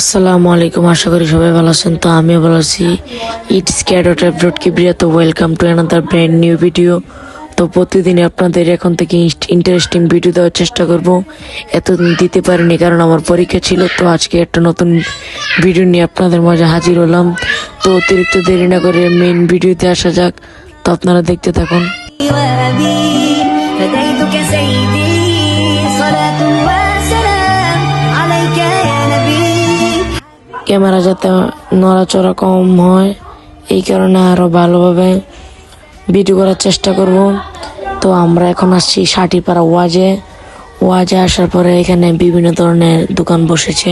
আসসালামু আলাইকুম, আশা করি সবাই ভালো আছেন। তো আমিও ভালো আছি। ইটস কিবরিয়া। তো welcome to another brand new video. তো প্রতিদিন আপনাদের এখন থেকে ইন্টারেস্টিং ভিডিও দেওয়ার চেষ্টা করব। এতদিন দিতে পারিনি কারণ আমার পরীক্ষা ছিল। তো আজকে একটা নতুন ভিডিও নিয়ে আপনাদের মাঝে হাজির হলাম। তো অতিরিক্ত দেরি না করে মেইন ভিডিওতে আসা যাক। তো আপনারা দেখতে থাকুন। ক্যামেরা যাতে নড়াচড়া কম হয় এই কারণে আরো ভালোভাবে ভিডিও করার চেষ্টা করব। তো আমরা এখন আসছি সাটিপাড়া ওয়াজে আসার পরে এখানে বিভিন্ন ধরনের দোকান বসেছে।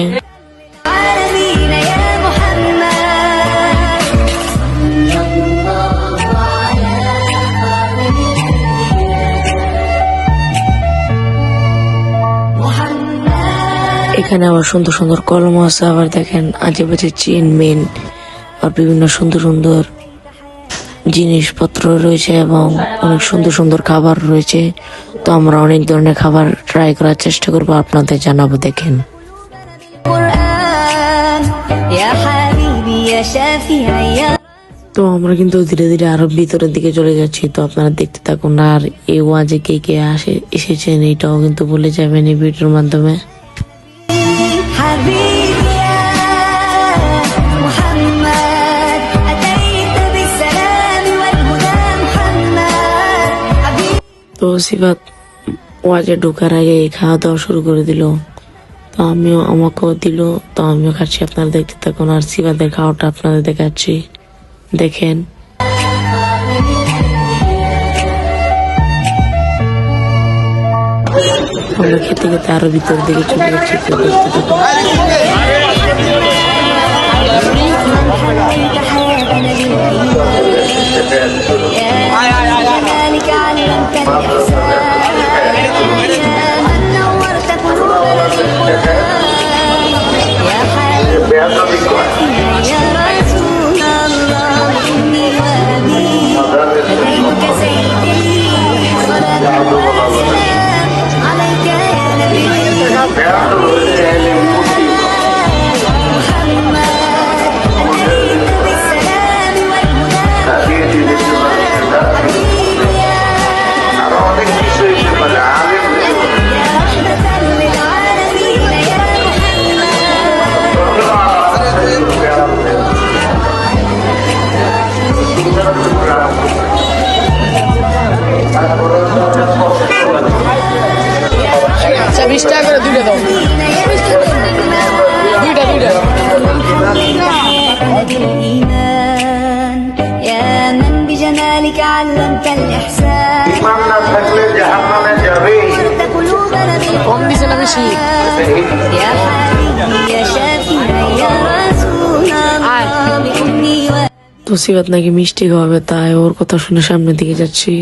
এখানে আবার সুন্দর সুন্দর কলম আছে, আবার দেখেন আজেবাজে চেন মেন আর বিভিন্ন সুন্দর সুন্দর জিনিসপত্র রয়েছে এবং অনেক সুন্দর সুন্দর খাবার রয়েছে। তো আমরা অনেক ধরনের খাবার ট্রাই করার চেষ্টা করবো, আপনাদের জানাবো। দেখেন তো আমরা কিন্তু ধীরে ধীরে আরো ভিতরের দিকে চলে যাচ্ছি। তো আপনারা দেখতে থাকুন। আর এই ওয়াজে কে কে এসেছেন এটাও কিন্তু বলে যাবেন এই ভিডিওর মাধ্যমে। তো সিফাত ওয়াজে ঢোকার আগে খাওয়া দাওয়া শুরু করে দিল। তো আমাকেও দিল। তো আমিও খাচ্ছি, আপনারা দেখতে থাকুন। আর সিফাতের খাওয়াটা আপনাদের দেখাচ্ছি, দেখেন। আমরা খেতে খেতে আরো ভিতর দিকে চলে যাচ্ছি। তো দেখতে থাকুন। তো সিফাত নাকি মিষ্টি খাওয়াবে, তাই ওর কথা শুনে সামনের দিকে যাচ্ছি।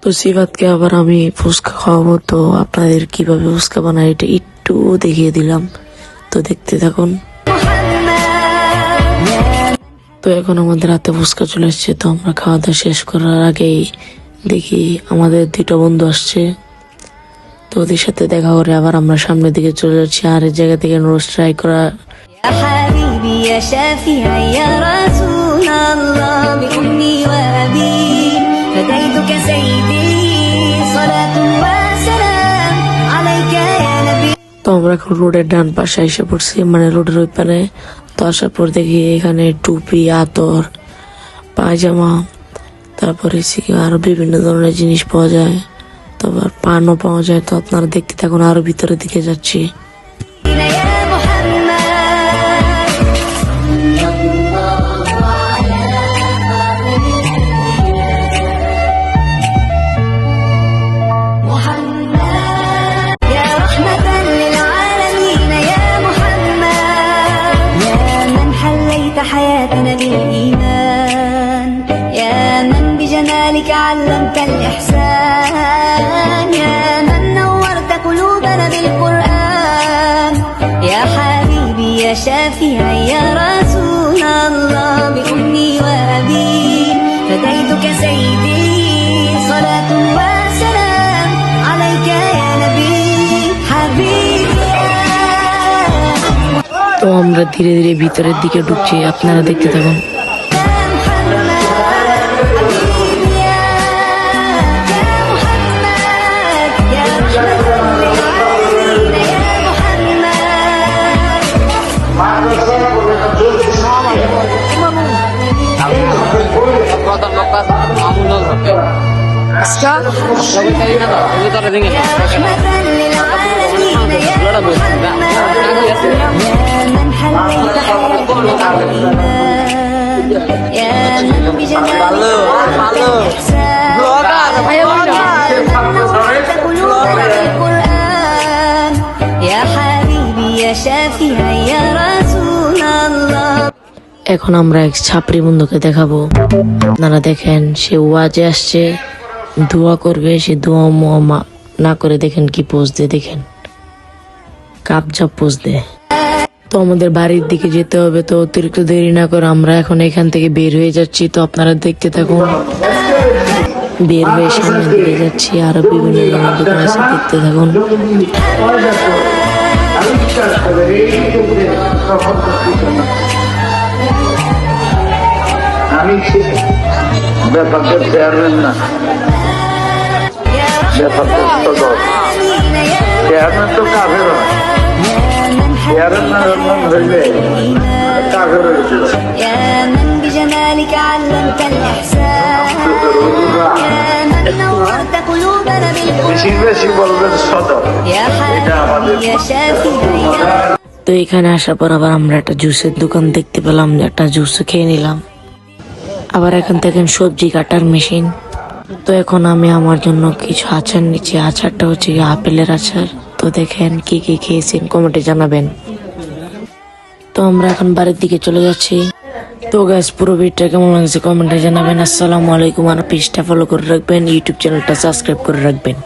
তো সিফাতকে আবার আমি ফুচকা খাওয়াবো। তো আপনাদের কিভাবে ফুচকা বানাই এটা একটু দেখিয়ে দিলাম। তো দেখতে থাকুন। তো এখন আমাদের হাতে ফুচকা চলে আসছে। তো আমরা খাওয়া দাওয়া শেষ করার আগেই দেখি আমাদের দুটো বন্ধু আসছে। তো ওদের সাথে দেখা করে আবার আমরা সামনের দিকে চলে যাচ্ছি। আর এই জায়গা থেকে রোজ ট্রাই করা। তো আমরা এখন রোডের ডান পাশে এসে পড়ছি, মানে রোডের ওই পারে। তো আসার পর দেখি এখানে টুপি, আতর, পায়জামা, তারপরে আরো বিভিন্ন ধরনের জিনিস পাওয়া যায়। তারপর পানও পাওয়া যায়। তো আপনারা দেখতে থাকুন, আরো ভিতরের দিকে যাচ্ছি। حياتنا للإيمان علمت الإحسان يا من نورت قلوبنا بالقرآن يا حبيبي يا شافعي يا رسول الله بأمي وأبي فديتك سيدي صلاة وسلام عليك يا نبي حبيبي তো আমরা ধীরে ধীরে ভিতরের দিকে ঢুকছি, আপনারা দেখতে থাকুন। يا من بجمالك القرآن يا حبيبي يا شافعي يا رسول الله এখন আমরা এক ছাপড়ি বন্ধুকে দেখাবো। আপনারা দেখেন, সে ওয়াজে আসছে, দোয়া করবে, সে দোয়া মোয়া না করে দেখেন কি পোজ দিয়ে, দেখেন কাপঝাপ পোজ দেয়। তো আমাদের বাড়ির দিকে যেতে হবে, তো অতিরিক্ত দেরি না করে আমরা এখন এখান থেকে বের হয়ে যাচ্ছি। তো আপনারা দেখতে থাকুন, বের হয়ে সামনে দিয়ে যাচ্ছি, আরো বিভিন্ন ধরনের দোকান আছে, দেখতে থাকুন। আমি ব্যাপারটা চেয়ারম্যান না, ব্যাপারটা চেয়ারম্যান তো কাফের হয়, চেয়ারম্যান হইলে কাফের হয়েছিল। يا من بجمالك علمت الإحسان يا من نورت قلوبنا বেশি بالقرآن বেশি বলবেন সদর, يا এটা حبيبي আমাদের يا شافعي يا তো এখানে আসার পর আবার আমরা একটা জুসের দোকান দেখতে পেলাম, একটা জুস খেয়ে নিলাম। আবার এখন দেখেন সবজি কাটার মেশিন। তো এখন আমি আমার জন্য কিছু আচার নিচ্ছি, আচারটা হচ্ছে গিয়ে আপেলের আচার। তো দেখেন কি কি খেয়েছেন কমেন্টে জানাবেন। তো আমরা এখন বাড়ির দিকে চলে যাচ্ছি। তো গাইস, পুরো ভিডিওটা কেমন লাগছে কমেন্টে জানাবেন। আসসালামু আলাইকুম। আর পেজটা ফলো করে রাখবেন, ইউটিউব চ্যানেলটা সাবস্ক্রাইব করে রাখবেন।